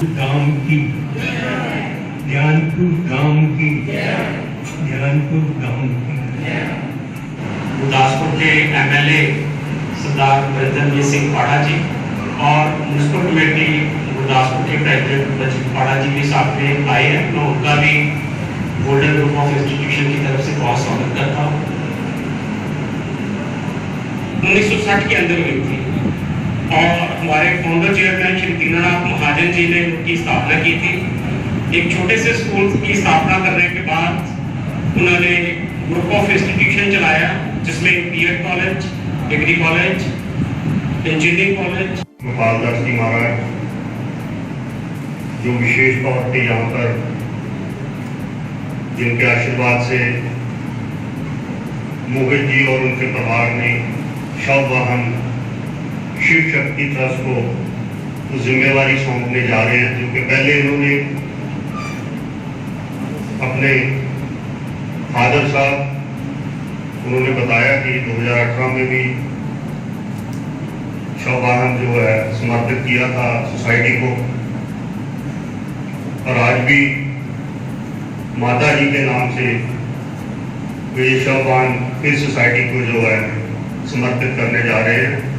गांव की ज्ञानपुर गांव की ज्ञानपुर गांव की गुरदासपुर के एमएलए सरदार बलदेव सिंह पाड़ा जी और म्यूनसिपल कमेटी गुरदासपुर के प्रेसिडेंट रजित पाड़ा जी भी साथ में आए हैं। मैं उनका भी गोल्डन ग्रुप ऑफ इंस्टीट्यूशन की तरफ से बहुत स्वागत करता हूँ। 1960 के अंदर हुई थी और हमारे फाउंडर चेयरमैन श्री दीनानाथ महाजन जी ने उनकी स्थापना की थी। एक छोटे से स्कूल की स्थापना करने के बाद उन्होंने ग्रुप ऑफ इंस्टीट्यूशन चलाया जिसमें BEd college, degree college, engineering college. Gopal Das ji Maharaj जो विशेष तौर पे यहाँ पर जिनके आशीर्वाद से मोहित जी और उनके परिवार ने शव वाहन शिव शक्ति ट्रस्ट को तो जिम्मेवारी सौंपने जा रहे हैं, क्योंकि पहले इन्होंने अपने फादर साहब उन्होंने बताया कि 2018 में भी शव वाहन जो है समर्पित किया था सोसाइटी को, और आज भी माता जी के नाम से वे शव वाहन फिर सोसाइटी को जो है समर्पित करने जा रहे हैं।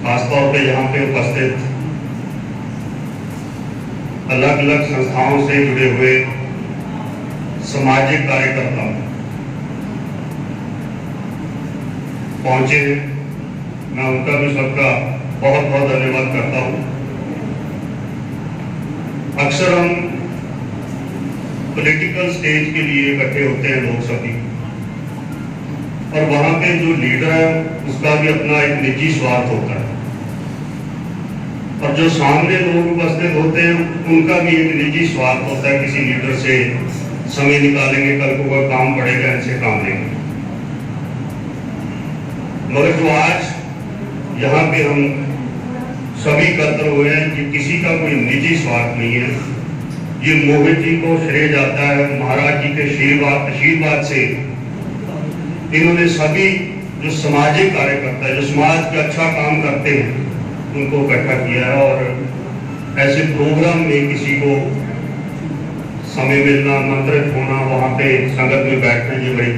खासतौर पे यहाँ पे उपस्थित अलग अलग संस्थाओं से जुड़े हुए सामाजिक कार्यकर्ता पहुंचे हैं, मैं उनका भी सबका बहुत बहुत धन्यवाद करता हूँ। अक्सर हम पॉलिटिकल स्टेज के लिए इकट्ठे होते हैं लोग सभी, और वहां पे जो लीडर है उसका भी अपना एक निजी स्वार्थ होता है, और जो सामने लोग उपस्थित होते हैं उनका भी एक निजी स्वार्थ होता है। किसी लीडर से समय निकालेंगे, कल को कोई काम पड़ेगा इनसे काम लेंगे। मगर जो आज यहाँ पे हम सभी एकत्र हुए हैं कि किसी का कोई निजी स्वार्थ नहीं है। ये मोहित जी को श्रेय जाता है, महाराज जी के आशीर्वाद से इन्होंने सभी जो सामाजिक कार्यकर्ता है, जो समाज का अच्छा काम करते हैं, उनको इकट्ठा किया है। और ऐसे प्रोग्राम में किसी को समय मिलना, आमंत्रित होना, वहाँ पे संगत में बैठना, ये बड़ी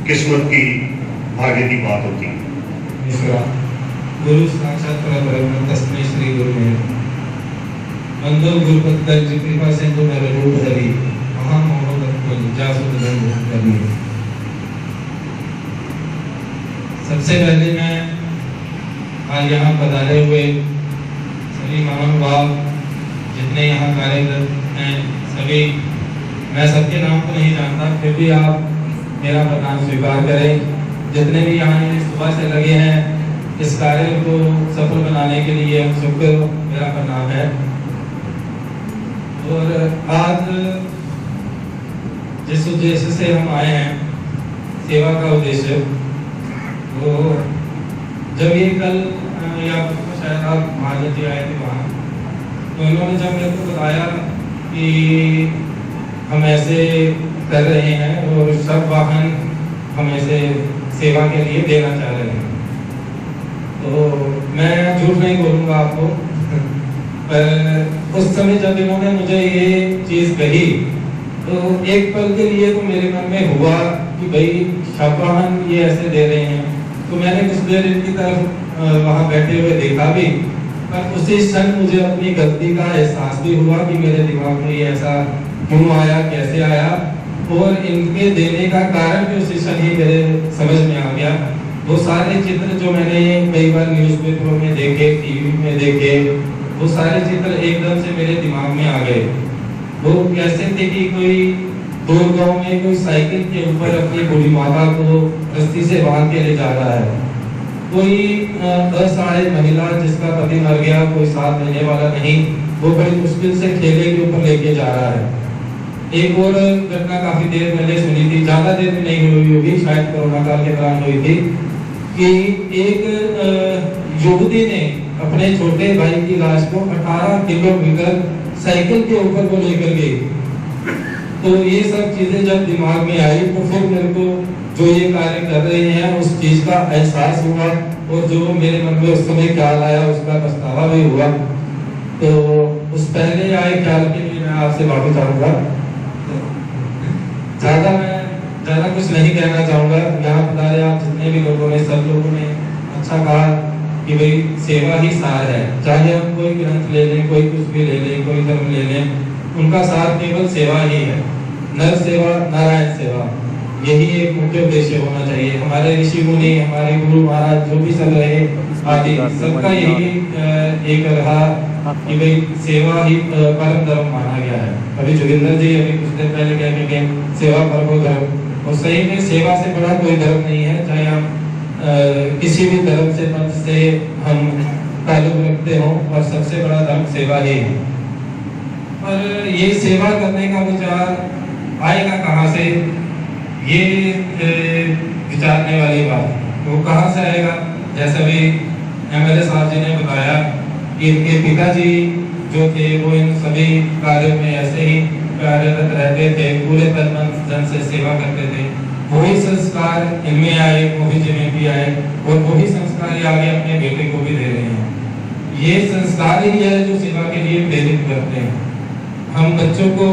किस्मत की भाग्य की बात होती है। गुरु साक्षात परब्रह्म तस्मै श्री गुरु वंदो गुरुपद जी कृपा सिंधु मेरे रूप धरी महामहोदय जासुद करी। सबसे पहले मैं आज यहाँ पधारे हुए सभी महानुभाव जितने यहाँ कार्यरत हैं सभी, मैं सबके नाम तो नहीं जानता, फिर भी आप मेरा प्रणाम स्वीकार करें। जितने भी यहाँ सुबह से लगे हैं इस कार्य को सफल बनाने के लिए, हम सबको मेरा प्रणाम है। और आज जिस उद्देश्य से हम आए हैं, सेवा का उद्देश्य, वो जब ये कल या शायद आप महाजन जी आए थे वहाँ, तो उन्होंने जब मेरे को बताया कि हम ऐसे कर रहे हैं और सब वाहन हम ऐसे सेवा के लिए देना चाह रहे हैं, तो मैं झूठ नहीं बोलूँगा आपको। पर उस समय जब इन्होंने मुझे ये चीज़ कही तो एक पल के लिए तो मेरे मन में हुआ कि भाई शव वाहन ये ऐसे दे रहे हैं, तो मैंने कुछ देर इनकी तरफ वहाँ बैठे हुए देखा भी, पर उसी क्षण मुझे अपनी गलती का एहसास भी हुआ कि मेरे दिमाग में ये ऐसा क्यों आया, कैसे आया, और इनके देने का कारण भी उसी क्षण ही मेरे समझ में आ गया। वो सारे चित्र जो मैंने कई बार न्यूज़पेपरों में देखे, टीवी में देखे, वो सारे चित्र एकदम से मेरे दिमाग में आ गए। वो कैसे थे कि कोई दूर गांव में कोई साइकिल के ऊपर अपनी बूढ़ी माता को रस्सी से बांध के ले जा रहा है, कोई असहाय महिला जिसका पति मर गया, कोई साथ देने वाला नहीं, वो बड़ी मुश्किल से ठेले के ऊपर लेके जा रहा है। एक और घटना काफी देर पहले सुनी थी, ज्यादा देर में नहीं हुई होगी, शायद कोरोना काल के दौरान हुई थी, कि एक युवती ने अपने छोटे भाई की लाश को 18 किलोमीटर साइकिल के ऊपर वो लेकर गई। तो ये सब चीजें जब दिमाग में आई तो फिर मेरे को जो ये कार्य कर रहे हैं उस चीज का एहसास हुआ, और जो मेरे मन में उस समय ख्याल आया उसका पछतावा भी हुआ। तो उस पहले आए ख्याल के लिए मैं आपसे माफी चाहूंगा। ज़्यादा कुछ नहीं कहना चाहूँगा। यहाँ बता रहे आप जितने भी लोगों ने, सब लोगों ने अच्छा कहा कि भाई सेवा ही सार है। चाहे हम कोई ग्रंथ ले लें, कोई कुछ भी ले लें, कोई धर्म ले लें, उनका सार केवल सेवा ही है। नर सेवा, नारायण सेवा, यही एक मुख्य उद्देश्य होना चाहिए। हमारे ऋषि मुनि, हमारे गुरु महाराज जो भी सब रहे आदि, सबका यही एक रहा कि भाई सेवा ही परम धर्म माना गया है। अभी जोगिंदर जी अभी कुछ देर पहले कह के सेवा परमो धर्म, और सही में सेवा से बड़ा कोई धर्म नहीं है। चाहे हम किसी भी धर्म से मत से हम ताल्लुक रखते हो, और सबसे बड़ा धर्म सेवा ही है। और ये सेवा करने का विचार आएगा कहाँ से, ये विचारने वाली बात वो कहाँ से आएगा। जैसे भी एमएलए साहब जी ने बताया कि इनके पिताजी जो थे वो इन सभी कार्यों में ऐसे ही कार्यरत रहते थे, पूरे तन मन धन से सेवा करते थे। वही संस्कार इनमें आए, मोहित जी में भी आए, और वही संस्कार ये आगे अपने बेटे को भी दे रहे हैं। ये संस्कार ही है जो सेवा के लिए प्रेरित करते हैं। हम बच्चों को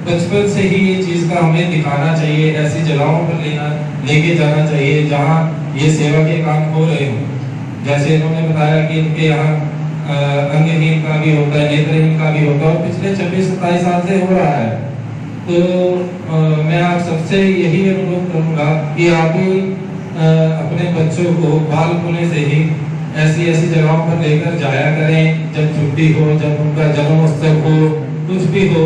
बचपन से ही ये चीज का हमें दिखाना चाहिए, ऐसी जगहों पर लेके जाना चाहिए जहाँ ये सेवा के काम हो रहे हों। जैसे इन्होंने बताया कि इनके यहाँ अंगहीन का भी होता है, नेत्रहीन का भी होता है, और पिछले 26-27 साल से हो रहा है। तो मैं आप सबसे यही अनुरोध करूंगा कि आप भी अपने बच्चों को बालपने से ही ऐसी जगहों पर लेकर जाया करें। जब छुट्टी हो, जब उनका जन्मोत्सव हो, कुछ भी हो,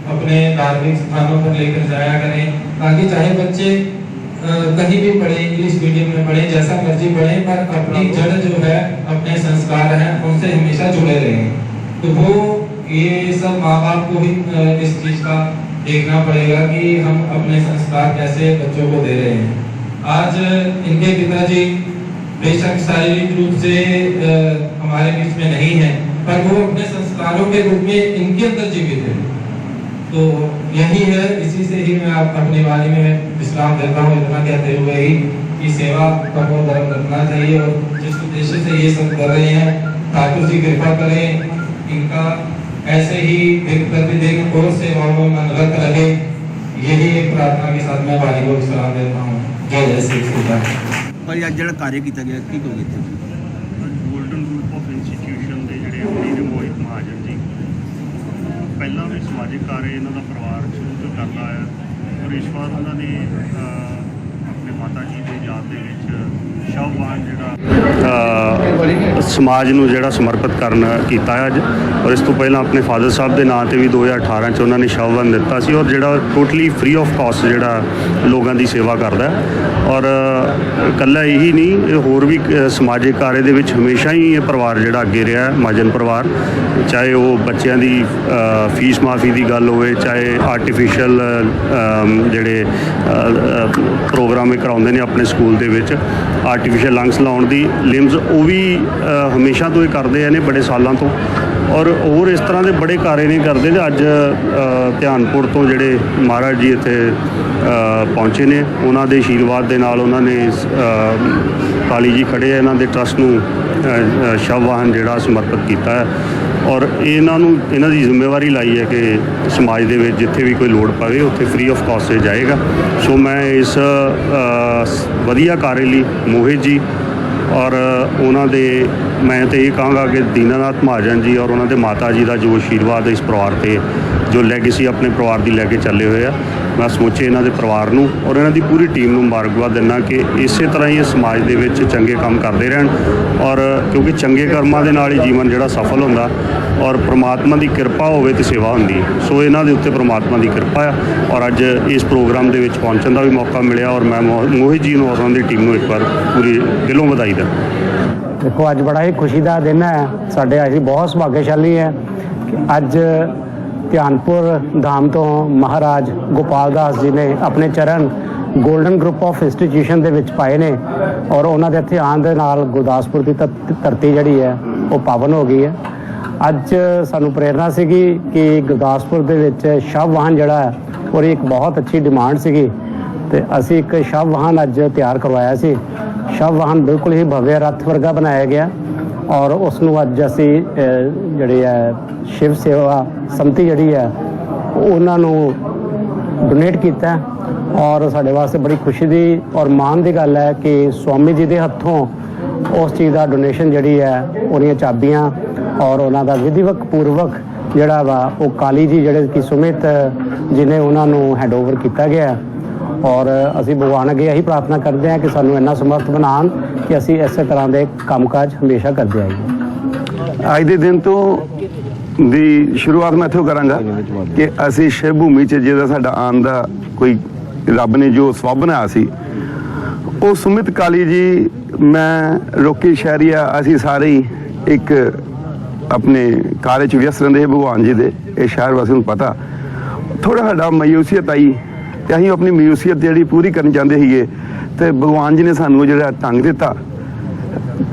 अपने धार्मिक स्थानों पर लेकर जाया करें, ताकि चाहे बच्चे कहीं भी पढ़े, इंग्लिश मीडियम में पढ़े, जैसा मर्जी पढ़े, पर अपनी जड़ जो है, अपने संस्कार हैं, उनसे हमेशा जुड़े रहें। तो वो ये सब माँ बाप को भी इस चीज का देखना पड़ेगा कि हम अपने संस्कार कैसे बच्चों को दे रहे हैं। आज इनके पिताजी बेशक शारीरिक रूप से हमारे बीच में नहीं है, पर वो अपने संस्कारों के रूप में इनके अंदर जीवित है। तो यही है, इसी से ही मैं आप अपनी वाणी में विश्राम देता हूँ, इतना कहते हुए ही कि सेवा परमो धर्म रखना चाहिए। और जिस उद्देश्य से ये सब कर रहे हैं, ठाकुर जी कृपा करें, इनका ऐसे ही दिन प्रतिदिन और सेवाओं में मन रत रहे। यही एक प्रार्थना के साथ मैं वाणी को विश्राम देता हूँ। जय जय श्री कृष्ण। पर ਅੱਜ ਜਿਹੜਾ ਕਾਰਜ ਕੀਤਾ ਗਿਆ ਕੀ ਕਹੋਗੇ ਇੱਥੇ? ਗੋਲਡਨ ਗਰੁੱਪ ਆਫ ਇੰਸਟੀਟਿਊਸ਼ਨ ਦੇ ਜਿਹੜੇ ਐਮਡੀ ਨੇ ਮੋਹਿਤ ਮਹਾਜਨ ਜੀ, ਪਹਿਲਾਂ ਵੀ ਸਮਾਜਿਕ ਕਾਰਜ ਇਹਨਾਂ ਦਾ ਪਰਿਵਾਰ ਸ਼ੁਰੂ ਤੋਂ ਕਰਦਾ ਆਇਆ, ਔਰ ਇਸ ਵਾਰ ਉਹਨਾਂ ਨੇ ਆਪਣੇ ਮਾਤਾ ਜੀ ਦੇ ਯਾਦ ਦੇ ਵਿੱਚ ਸ਼ਵਵਾਹਨ ਜਿਹੜਾ ਸਮਾਜ ਨੂੰ ਜਿਹੜਾ ਸਮਰਪਿਤ ਕਰਨ ਕੀਤਾ ਅੱਜ। ਔਰ ਇਸ ਤੋਂ ਪਹਿਲਾਂ ਆਪਣੇ ਫਾਦਰ ਸਾਹਿਬ ਦੇ ਨਾਂ 'ਤੇ ਵੀ 2018 'ਚ ਉਹਨਾਂ ਨੇ ਸ਼ਵਵਾਹਨ ਦਿੱਤਾ ਸੀ, ਔਰ ਜਿਹੜਾ ਟੋਟਲੀ ਫ੍ਰੀ ਆਫ ਕਾਸਟ ਜਿਹੜਾ ਲੋਕਾਂ ਦੀ ਸੇਵਾ ਕਰਦਾ। ਔਰ ਇਕੱਲਾ ਇਹੀ ਨਹੀਂ, ਇਹ ਹੋਰ ਵੀ ਸਮਾਜਿਕ ਕਾਰਜ ਦੇ ਵਿੱਚ ਹਮੇਸ਼ਾ ਹੀ ਇਹ ਪਰਿਵਾਰ ਜਿਹੜਾ ਅੱਗੇ ਰਿਹਾ, ਮਹਾਜਨ ਪਰਿਵਾਰ। ਚਾਹੇ ਉਹ ਬੱਚਿਆਂ ਦੀ ਫੀਸ ਮਾਫੀ ਦੀ ਗੱਲ ਹੋਵੇ, ਚਾਹੇ ਆਰਟੀਫਿਸ਼ੀਅਲ ਜਿਹੜੇ ਪ੍ਰੋਗਰਾਮ ਇਹ ਕਰਾਉਂਦੇ ਨੇ ਆਪਣੇ ਸਕੂਲ ਦੇ ਵਿੱਚ, ਆਰਟੀਫਿਸ਼ੀਅਲ ਲੰਗਸ ਲਾਉਣ ਦੀ ਲਿੰਬਸ, ਉਹ ਵੀ ਹਮੇਸ਼ਾ ਤੋਂ ਇਹ ਕਰਦੇ ਆ ਨੇ ਬੜੇ ਸਾਲਾਂ ਤੋਂ। ਔਰ ਹੋਰ ਇਸ ਤਰ੍ਹਾਂ ਦੇ ਬੜੇ ਕਾਰਜ ਨਹੀਂ ਕਰਦੇ ਨੇ। ਅੱਜ ਧਿਆਨਪੁਰ ਤੋਂ ਜਿਹੜੇ ਮਹਾਰਾਜ ਜੀ ਇੱਥੇ ਪਹੁੰਚੇ ਨੇ, ਉਹਨਾਂ ਦੇ ਆਸ਼ੀਰਵਾਦ ਦੇ ਨਾਲ ਉਹਨਾਂ ਨੇ ਕਾਲੀ ਜੀ ਖੜੇ ਆ, ਇਹਨਾਂ ਦੇ ਟਰੱਸਟ ਨੂੰ ਸ਼ਵ ਵਾਹਨ ਜਿਹੜਾ ਸਮਰਪਿਤ ਕੀਤਾ ਹੈ। ਔਰ ਇਹਨਾਂ ਦੀ ਜ਼ਿੰਮੇਵਾਰੀ ਲਾਈ ਹੈ ਕਿ ਸਮਾਜ ਦੇ ਵਿੱਚ ਜਿੱਥੇ ਵੀ ਕੋਈ ਲੋੜ ਪਵੇ ਉੱਥੇ ਫ੍ਰੀ ਆਫ ਕਾਸਟ ਜਾਏਗਾ। ਸੋ ਮੈਂ ਇਸ ਵਧੀਆ ਕਾਰਜ ਲਈ ਮੋਹਿਤ ਜੀ ਔਰ ਉਹਨਾਂ ਦੇ ਮੈਂ ਤਾਂ ਇਹ ਕਹਾਂਗਾ ਕਿ ਦੀਨਾਨਾਥ ਮਹਾਜਨ ਜੀ ਔਰ ਉਹਨਾਂ ਦੇ ਮਾਤਾ ਜੀ ਦਾ ਜੋ ਆਸ਼ੀਰਵਾਦ ਇਸ ਪਰਿਵਾਰ 'ਤੇ ਜੋ ਲੈਗੇਸੀ ਆਪਣੇ ਪਰਿਵਾਰ ਦੀ ਲੈ ਕੇ ਚੱਲੇ ਹੋਏ ਆ, ਮੈਂ ਸਮੁੱਚੇ ਇਹਨਾਂ ਦੇ ਪਰਿਵਾਰ ਨੂੰ ਔਰ ਇਹਨਾਂ ਦੀ ਪੂਰੀ ਟੀਮ ਨੂੰ ਮੁਬਾਰਕਬਾਦ ਦਿੰਦਾ ਕਿ ਇਸੇ ਤਰ੍ਹਾਂ ਹੀ ਇਹ ਸਮਾਜ ਦੇ ਵਿੱਚ ਚੰਗੇ ਕੰਮ ਕਰਦੇ ਰਹਿਣ ਔਰ ਕਿਉਂਕਿ ਚੰਗੇ ਕਰਮਾਂ ਦੇ ਨਾਲ ਹੀ ਜੀਵਨ ਜਿਹੜਾ ਸਫਲ ਹੁੰਦਾ ਔਰ ਪ੍ਰਮਾਤਮਾ ਦੀ ਕਿਰਪਾ ਹੋਵੇ ਤੇ ਸੇਵਾ ਹੁੰਦੀ ਹੈ। ਸੋ ਇਹਨਾਂ ਦੇ ਉੱਤੇ ਪ੍ਰਮਾਤਮਾ ਦੀ ਕਿਰਪਾ ਆ ਔਰ ਅੱਜ ਇਸ ਪ੍ਰੋਗਰਾਮ ਦੇ ਵਿੱਚ ਪਹੁੰਚਣ ਦਾ ਵੀ ਮੌਕਾ ਮਿਲਿਆ ਔਰ ਮੈਂ ਮੋਹਿਤ ਜੀ ਨੂੰ ਔਰ ਉਹਨਾਂ ਦੀ ਟੀਮ ਨੂੰ ਇੱਕ ਵਾਰ ਪੂਰੀ ਦਿਲੋਂ ਵਧਾਈ ਦਿੰਦਾ। ਦੇਖੋ ਅੱਜ ਬੜਾ ਹੀ ਖੁਸ਼ੀ ਦਾ ਦਿਨ ਹੈ ਸਾਡੇ, ਅਸੀਂ ਬਹੁਤ ਸੁਭਾਗਿਆਸ਼ਾਲੀ ਹੈ ਕਿ ਅੱਜ ਧਿਆਨਪੁਰ ਧਾਮ ਤੋਂ ਮਹਾਰਾਜ ਗੋਪਾਲ ਦਾਸ ਜੀ ਨੇ ਆਪਣੇ ਚਰਨ ਗੋਲਡਨ ਗਰੁੱਪ ਆਫ ਇੰਸਟੀਟਿਊਸ਼ਨ ਦੇ ਵਿੱਚ ਪਾਏ ਨੇ ਔਰ ਉਹਨਾਂ ਦੇ ਇੱਥੇ ਆਉਣ ਦੇ ਨਾਲ ਗੁਰਦਾਸਪੁਰ ਦੀ ਧਰਤੀ ਜਿਹੜੀ ਹੈ ਉਹ ਪਾਵਨ ਹੋ ਗਈ ਹੈ। ਅੱਜ ਸਾਨੂੰ ਪ੍ਰੇਰਨਾ ਸੀਗੀ ਕਿ ਗੁਰਦਾਸਪੁਰ ਦੇ ਵਿੱਚ ਸ਼ਵ ਵਾਹਨ ਜਿਹੜਾ ਹੈ ਉਹਦੀ ਇੱਕ ਬਹੁਤ ਅੱਛੀ ਡਿਮਾਂਡ ਸੀਗੀ ਤੇ ਅਸੀਂ ਇੱਕ ਸ਼ਵ ਵਾਹਨ ਅੱਜ ਤਿਆਰ ਕਰਵਾਇਆ ਸੀ। ਸ਼ਵ ਵਾਹਨ ਬਿਲਕੁਲ ਹੀ ਭਵਯ ਰੱਥ ਵਰਗਾ ਬਣਾਇਆ ਗਿਆ ਔਰ ਉਸ ਨੂੰ ਅੱਜ ਅਸੀਂ ਜਿਹੜੇ ਹੈ ਸ਼ਿਵ ਸੇਵਾ ਸਮਤੀ ਜਿਹੜੀ ਹੈ ਉਹਨਾਂ ਨੂੰ ਡੋਨੇਟ ਕੀਤਾ ਔਰ ਸਾਡੇ ਵਾਸਤੇ ਬੜੀ ਖੁਸ਼ੀ ਦੀ ਔਰ ਮਾਣ ਦੀ ਗੱਲ ਹੈ ਕਿ ਸਵਾਮੀ ਜੀ ਦੇ ਹੱਥੋਂ ਉਸ ਚੀਜ਼ ਦਾ ਡੋਨੇਸ਼ਨ ਜਿਹੜੀ ਹੈ ਉਹਦੀਆਂ ਚਾਬੀਆਂ ਔਰ ਉਹਨਾਂ ਦਾ ਵਿਧੀਵਤ ਪੂਰਵਕ ਜਿਹੜਾ ਵਾ ਉਹ ਕਾਲੀ ਜੀ ਜਿਹੜੇ ਕਿ ਸੁਮਿਤ ਜਿਹਨੇ ਉਹਨਾਂ ਨੂੰ ਹੈਂਡਓਵਰ ਕੀਤਾ ਗਿਆ ਔਰ ਅਸੀਂ ਭਗਵਾਨ ਅੱਗੇ ਇਹੀ ਪ੍ਰਾਰਥਨਾ ਕਰਦੇ ਹਾਂ ਕਿ ਸਾਨੂੰ ਇੰਨਾ ਸਮਰਥ ਬਣਾਉਣ ਕਿ ਅਸੀਂ ਇਸੇ ਤਰ੍ਹਾਂ ਦੇ ਕੰਮਕਾਜ ਹਮੇਸ਼ਾ ਕਰਦੇ ਆਈਏ। ਅੱਜ ਦੇ ਦਿਨ ਤੋਂ ਦੀ ਸ਼ੁਰੂਆਤ ਮੈਂ ਇੱਥੋਂ ਕਰਾਂਗਾ ਕਿ ਅਸੀਂ ਸ਼ਿਵ ਭੂਮੀ 'ਚ ਜਿਹਦਾ ਸਾਡਾ ਆਉਣ ਦਾ ਕੋਈ ਰੱਬ ਨੇ ਜੋ ਸਬੱਬ ਬਣਾਇਆ ਸੀ ਉਹ ਸੁਮਿਤ ਕਾਲੀ ਜੀ, ਮੈਂ ਰੋਕੀ ਸ਼ਹਿਰੀਆ, ਅਸੀਂ ਸਾਰੇ ਹੀ ਇੱਕ ਆਪਣੇ ਕਾਰਜ 'ਚ ਵਿਅਸਤ ਰਹਿੰਦੇ ਭਗਵਾਨ ਜੀ ਦੇ। ਇਹ ਸ਼ਹਿਰ ਵਾਸੀਆਂ ਨੂੰ ਪਤਾ ਥੋੜ੍ਹਾ ਸਾਡਾ ਮਾਯੂਸੀਅਤ ਆਈ ਤੇ ਅਸੀਂ ਆਪਣੀ ਮਾਯੂਸੀਅਤ ਜਿਹੜੀ ਪੂਰੀ ਕਰਨੀ ਚਾਹੁੰਦੇ ਸੀਗੇ ਤੇ ਭਗਵਾਨ ਜੀ ਨੇ ਸਾਨੂੰ ਜਿਹੜਾ ਢੰਗ ਦਿੱਤਾ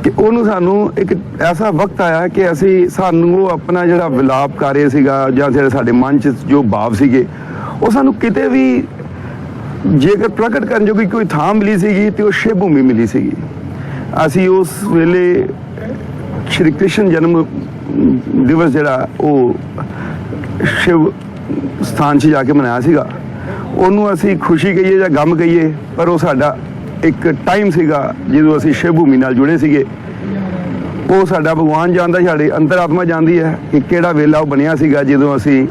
ਕਿ ਉਹਨੂੰ ਸਾਨੂੰ ਇੱਕ ਐਸਾ ਵਕਤ ਆਇਆ ਕਿ ਸਾਨੂੰ ਉਹ ਆਪਣਾ ਜਿਹੜਾ ਵਿਲਾਪ ਕਾਰਜ ਸੀਗਾ ਜਾਂ ਜਿਹੜੇ ਸਾਡੇ ਮਨ 'ਚ ਜੋ ਭਾਵ ਸੀਗੇ ਉਹ ਸਾਨੂੰ ਕਿਤੇ ਵੀ ਜੇਕਰ ਪ੍ਰਗਟ ਕਰਨ ਜੋਗੀ ਕੋਈ ਥਾਂ ਮਿਲੀ ਸੀਗੀ ਤੇ ਉਹ ਸ਼ਿਵ ਭੂਮੀ ਮਿਲੀ ਸੀਗੀ। ਅਸੀਂ ਉਸ ਵੇਲੇ ਸ਼੍ਰੀ ਕ੍ਰਿਸ਼ਨ ਜਨਮ ਦਿਵਸ ਜਿਹੜਾ ਉਹ ਸ਼ਿਵ ਸਥਾਨ 'ਚ ਜਾ ਕੇ ਮਨਾਇਆ ਸੀਗਾ। ਉਹਨੂੰ ਅਸੀਂ ਖੁਸ਼ੀ ਕਹੀਏ ਜਾਂ ਗਮ ਕਹੀਏ ਪਰ ਉਹ ਸਾਡਾ ਇੱਕ ਟਾਈਮ ਸੀਗਾ ਜਦੋਂ ਅਸੀਂ ਸ਼ਿਵ ਭੂਮੀ ਨਾਲ ਜੁੜੇ ਸੀਗੇ। ਉਹ ਸਾਡਾ ਭਗਵਾਨ ਜਾਣਦਾ, ਸਾਡੇ ਅੰਤਰਾਤਮਾ ਜਾਣਦੀ ਹੈ ਕਿ ਕਿਹੜਾ ਵੇਲਾ ਉਹ ਬਣਿਆ ਸੀਗਾ ਜਦੋਂ ਅਸੀਂ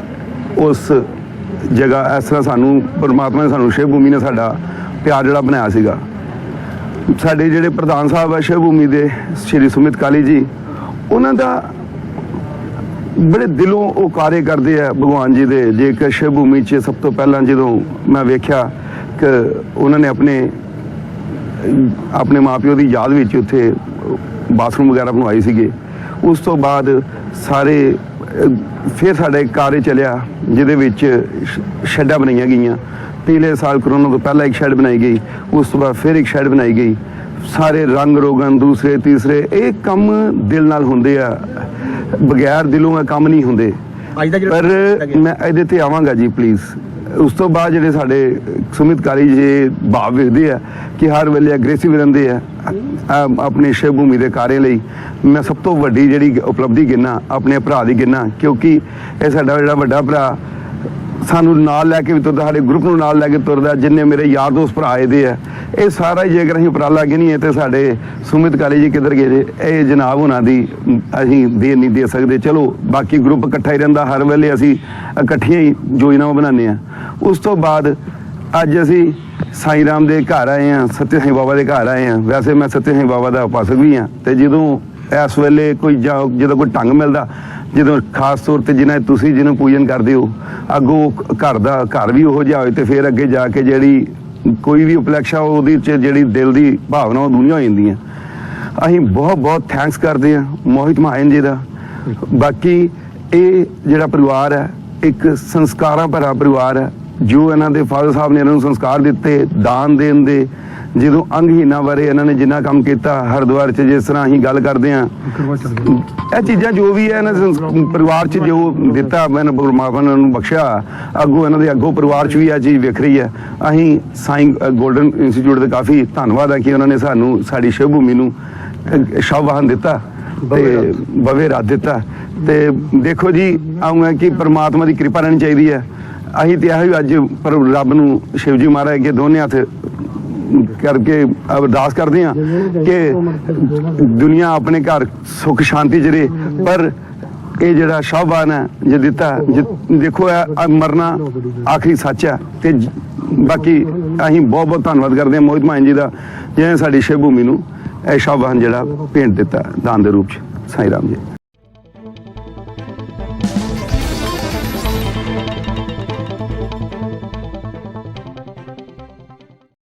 ਉਸ ਜਗ੍ਹਾ ਇਸ ਤਰ੍ਹਾਂ ਸਾਨੂੰ ਪਰਮਾਤਮਾ ਨੇ ਸਾਨੂੰ ਸ਼ਿਵ ਭੂਮੀ ਨੇ ਸਾਡਾ ਪਿਆਰ ਜਿਹੜਾ ਬਣਾਇਆ ਸੀਗਾ। ਸਾਡੇ ਜਿਹੜੇ ਪ੍ਰਧਾਨ ਸਾਹਿਬ ਆ ਸ਼ਿਵ ਭੂਮੀ ਦੇ ਸ਼੍ਰੀ ਸੁਮਿਤ ਕਾਲੀ ਜੀ, ਉਹਨਾਂ ਦਾ ਬੜੇ ਦਿਲੋਂ ਉਹ ਕਾਰਜ ਕਰਦੇ ਆ ਭਗਵਾਨ ਜੀ ਦੇ। ਜੇਕਰ ਸ਼ਿਵ ਭੂਮੀ 'ਚ ਸਭ ਤੋਂ ਪਹਿਲਾਂ ਜਦੋਂ ਮੈਂ ਵੇਖਿਆ ਕਿ ਉਹਨਾਂ ਨੇ ਆਪਣੇ ਮਾਪਿਓ ਦੀ ਯਾਦ ਵਿੱਚ ਉੱਥੇ ਬਾਥਰੂਮ ਵਗੈਰਾ ਬਣਵਾਏ ਸੀਗੇ, ਉਸ ਤੋਂ ਬਾਅਦ ਸਾਰੇ ਫਿਰ ਸਾਡਾ ਇੱਕ ਕਾਰਜ ਚੱਲਿਆ ਜਿਹਦੇ ਵਿੱਚ ਸ਼ੈੱਡਾਂ ਬਣਾਈਆਂ ਗਈਆਂ। ਪਿਛਲੇ ਸਾਲ ਕਰੋਨਾ ਤੋਂ ਪਹਿਲਾਂ ਇੱਕ ਸ਼ੈੱਡ ਬਣਾਈ ਗਈ, ਉਸ ਤੋਂ ਬਾਅਦ ਫਿਰ ਇੱਕ ਸ਼ੈੱਡ ਬਣਾਈ ਗਈ। ਸਾਰੇ ਰੰਗ ਰੋਗਨ ਦੂਸਰੇ ਤੀਸਰੇ ਇਹ ਕੰਮ ਦਿਲ ਨਾਲ ਹੁੰਦੇ ਆ, ਬਗੈਰ ਦਿਲੋਂ ਇਹ ਕੰਮ ਨਹੀਂ ਹੁੰਦੇ। ਪਰ ਮੈਂ ਇਹਦੇ ਤੇ ਆਵਾਂਗਾ ਜੀ ਪਲੀਜ਼। ਉਸ ਤੋਂ ਬਾਅਦ ਜਿਹੜੇ ਸਾਡੇ ਸੁਮਿਤ ਕਾਲੀ ਜੀ ਭਾਵ ਵੇਖਦੇ ਆ ਕਿ ਹਰ ਵੇਲੇ ਅਗਰੈਸਿਵ ਰਹਿੰਦੇ ਆ ਆਪਣੇ ਸ਼ਿਵ ਭੂਮੀ ਦੇ ਕਾਰਜ ਲਈ। ਮੈਂ ਸਭ ਤੋਂ ਵੱਡੀ ਜਿਹੜੀ ਉਪਲਬਧੀ ਗਿਣਾ ਆਪਣੇ ਭਰਾ ਦੀ ਗਿਣਾ, ਕਿਉਂਕਿ ਇਹ ਸਾਡਾ ਜਿਹੜਾ ਵੱਡਾ ਭਰਾ ਸਾਨੂੰ ਨਾਲ ਲੈ ਕੇ ਵੀ ਤੁਰਦਾ, ਸਾਡੇ ਗਰੁੱਪ ਨੂੰ ਨਾਲ ਲੈ ਕੇ ਤੁਰਦਾ। ਜਿੰਨੇ ਮੇਰੇ ਯਾਰ ਦੋਸਤ ਭਰਾ ਆਏ ਦੇ ਆ ਇਹ ਸਾਰਾ ਜੇਕਰ ਅਸੀਂ ਉਪਰਾਲਾ ਗਿਣੀਏ ਤੇ ਸਾਡੇ ਸੁਮਿਤ ਕਾਲੀ ਜੀ ਕਿੱਧਰ ਗਏ ਜੇ, ਇਹ ਜਨਾਬ ਉਹਨਾਂ ਦੀ ਅਸੀਂ ਦੇ ਨਹੀਂ ਦੇ ਸਕਦੇ। ਚਲੋ ਬਾਕੀ ਗਰੁੱਪ ਇਕੱਠਾ ਹੀ ਰਹਿੰਦਾ, ਹਰ ਵੇਲੇ ਅਸੀਂ ਇਕੱਠੀਆਂ ਹੀ ਯੋਜਨਾਵਾਂ ਬਣਾਉਂਦੇ ਹਾਂ। ਉਸ ਤੋਂ ਬਾਅਦ ਅੱਜ ਅਸੀਂ ਸਾਈਂ ਰਾਮ ਦੇ ਘਰ ਆਏ ਹਾਂ, ਸੱਤੇ ਸਾਈਂ ਬਾਬਾ ਦੇ ਘਰ ਆਏ ਹਾਂ। ਵੈਸੇ ਮੈਂ ਸੱਤੇ ਸਾਈਂ ਬਾਬਾ ਦਾ ਉਪਾਸਕ ਵੀ ਹਾਂ ਤੇ ਜਦੋਂ ਇਸ ਵੇਲੇ ਜਦੋਂ ਕੋਈ ਢੰਗ ਮਿਲਦਾ, ਜਦੋਂ ਖਾਸ ਤੌਰ ਤੇ ਤੁਸੀਂ ਜਿਹਨੂੰ ਪੂਜਨ ਕਰਦੇ ਹੋ ਅੱਗੋਂ ਘਰ ਵੀ ਉਹੋ ਜਿਹਾ ਹੋਏ ਤੇ ਫਿਰ ਅੱਗੇ ਜਾ ਕੇ ਜਿਹੜੀ ਕੋਈ ਵੀ ਉਪਲਕਸ਼ਾ ਉਹਦੇ 'ਚ ਜਿਹੜੀ ਦਿਲ ਦੀ ਭਾਵਨਾ ਉਹ ਦੁਨੀਆ ਹੋ ਜਾਂਦੀਆਂ। ਅਸੀਂ ਬਹੁਤ ਬਹੁਤ ਥੈਂਕਸ ਕਰਦੇ ਹਾਂ ਮੋਹਿਤ ਮਹਾਜਨ ਜੀ ਦਾ। ਬਾਕੀ ਇਹ ਜਿਹੜਾ ਪਰਿਵਾਰ ਹੈ ਇੱਕ ਸੰਸਕਾਰਾਂ ਭਰਾ ਪਰਿਵਾਰ ਹੈ। ਜੋ ਇਹਨਾਂ ਦੇ ਫਾਦਰ ਸਾਹਿਬ ਨੇ ਇਹਨਾਂ ਨੂੰ ਸੰਸਕਾਰ ਦਿੱਤੇ ਦਾਨ ਦੇਣ ਦੇ, ਜਦੋਂ ਅੰਗਹੀਨਾਂ ਬਾਰੇ ਇਹਨਾਂ ਨੇ ਜਿੰਨਾ ਕੰਮ ਕੀਤਾ ਹਰਿਦੁਆਰ 'ਚ, ਜਿਸ ਤਰ੍ਹਾਂ ਅਸੀਂ ਗੱਲ ਕਰਦੇ ਹਾਂ ਇਹ ਚੀਜ਼ਾਂ ਜੋ ਵੀ ਹੈ ਇਹਨਾਂ ਪਰਿਵਾਰ 'ਚ ਜੋ ਦਿੱਤਾ ਮੈਨੂੰ ਪਰਮਾਤਮਾ ਨੇ ਨੂੰ ਬਖਸ਼ਿਆ, ਅੱਗੋਂ ਇਹਨਾਂ ਦੇ ਅੱਗੋਂ ਪਰਿਵਾਰ 'ਚ ਵੀ ਇਹ ਚੀਜ਼ ਵਿਖ ਰਹੀ ਹੈ। ਅਸੀਂ ਸਾਈਂ ਗੋਲਡਨ ਇੰਸਟੀਚਿਊਟ ਦੇ ਕਾਫੀ ਧੰਨਵਾਦ ਹੈ ਕਿ ਉਹਨਾਂ ਨੇ ਸਾਨੂੰ ਸਾਡੀ ਸ਼ਿਵ ਭੂਮੀ ਨੂੰ ਸ਼ਵ ਵਾਹਨ ਦਿੱਤਾ ਤੇ ਭਵਯ ਰੱਥ ਦਿੱਤਾ। ਤੇ ਦੇਖੋ ਜੀ ਆਉਂਗਾ ਕਿ ਪਰਮਾਤਮਾ ਦੀ ਕਿਰਪਾ ਰਹਿਣੀ ਚਾਹੀਦੀ ਹੈ। ਅਸੀਂ ਤੇ ਇਹੋ ਅੱਜ ਪਰ ਰੱਬ ਨੂੰ ਸ਼ਿਵ ਜੀ ਮਹਾਰਾਜ ਅੱਗੇ ਦੋਨੇ ਹੱਥ ਕਰਕੇ ਅਰਦਾਸ ਕਰਦੇ ਹਾਂ ਕਿ ਦੁਨੀਆ ਆਪਣੇ ਘਰ ਸੁੱਖ ਸ਼ਾਂਤੀ 'ਚ ਰਹੇ। ਪਰ ਇਹ ਜਿਹੜਾ ਸ਼ਾਹਬਾਨ ਹੈ ਜੇ ਦਿੱਤਾ ਦੇਖੋ ਇਹ ਮਰਨਾ ਆਖਰੀ ਸੱਚ ਹੈ। ਤੇ ਬਾਕੀ ਅਸੀਂ ਬਹੁਤ ਬਹੁਤ ਧੰਨਵਾਦ ਕਰਦੇ ਹਾਂ ਮੋਹਿਤ ਮਾਨ ਜੀ ਦਾ, ਜਿਹਨੇ ਸਾਡੀ ਸ਼ਿਵ ਭੂਮੀ ਨੂੰ ਇਹ ਸ਼ਾਹਬਾਨ ਜਿਹੜਾ ਭੇਂਟ ਦਿੱਤਾ ਦਾਨ ਦੇ ਰੂਪ 'ਚ। ਸਾਈਂ ਰਾਮ ਜੀ।